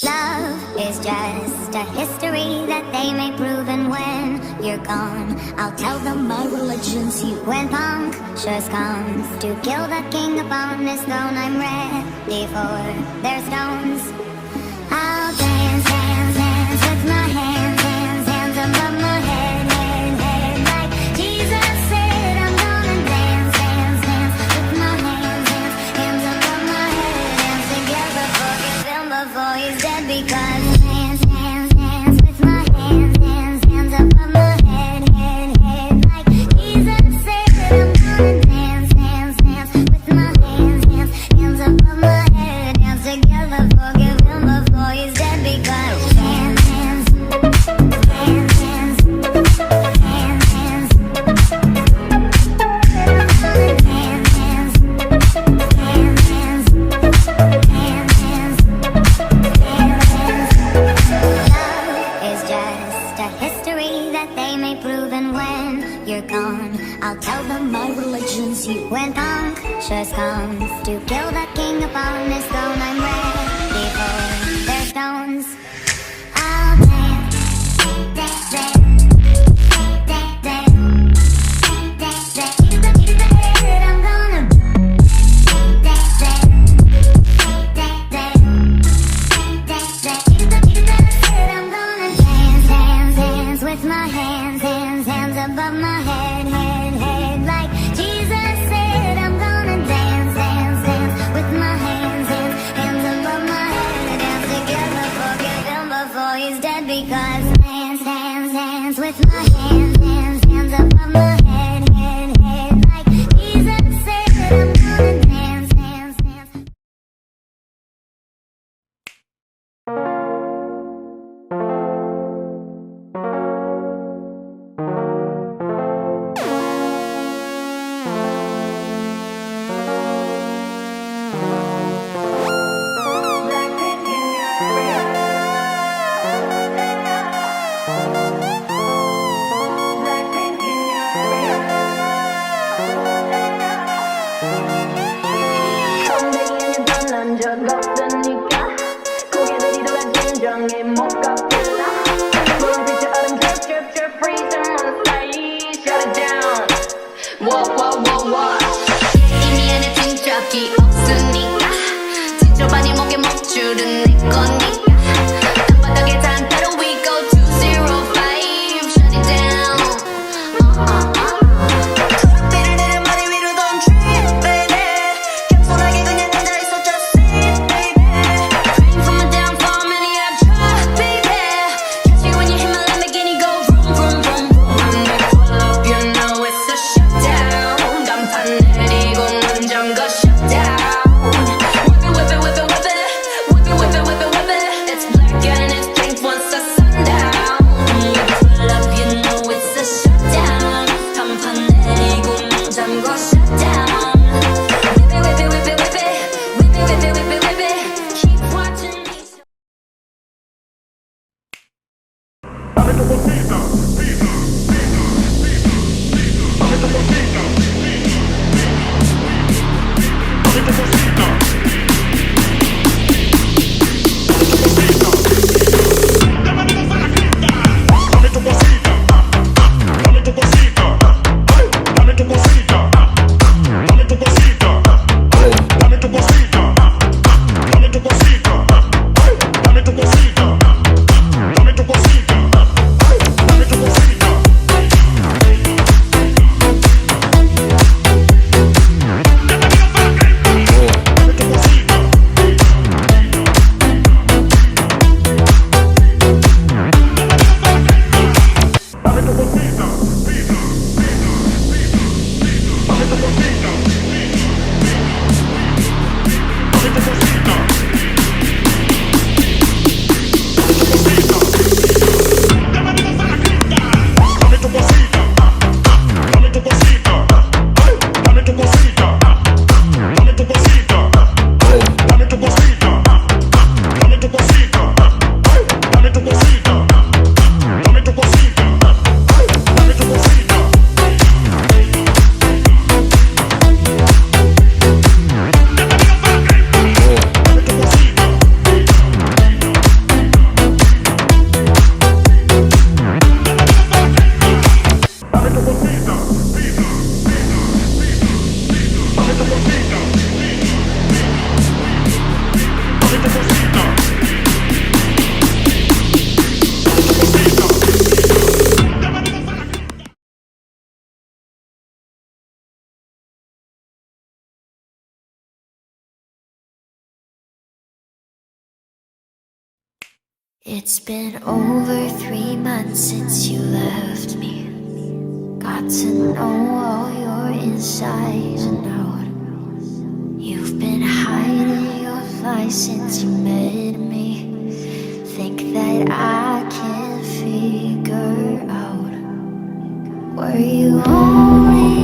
Love is just a history that they may prove, and when you're gone, I'll tell them my religion's you. When punctures comes to kill the king upon his throne, I'm ready for their stones. I'll dance, dance, dance with my hands, hands, hands above my head, head, head. Like Jesus said, I'm gonna dance, dance, dance with my hands, hands, hands above my head. Dance together, forgive him before he's dead, because dance, dance, dance with my hands, hands, hands above my head, head, head. Like Jesus said, I'm gonna dance, dance, dance with my hands, hands, hands above my head. Dance together, forgive him before he's dead, because dance, dance, dance, dance, dance, dance. Dance, dance, dance, dance, Love is just a history that they may prove, and when you're gone, I'll tell them my religion's you. When punctures comes to kill the king upon his throne, I'm ready for their stones. I'll dance, dance, dance, dance, dance, dance, dance. I'm gonna dance, dance, dance, dance, dance, dance. I'm gonna dance, dance, dance with my hands, hands, hands above my head, head, head. Like Jesus said, I'm gonna dance, dance, dance with my hands, hands, hands above my head. Dance together, forgive him before he's dead, because dance, dance, dance with my hands, hands, hands above my head, head, head. Like Jesus said, I'm gonna dance, dance, dance. It's been over 3 months since you left me. Got to know all your insides and out. You've been hiding your lies since you met me. Think that I can figure out. Were you only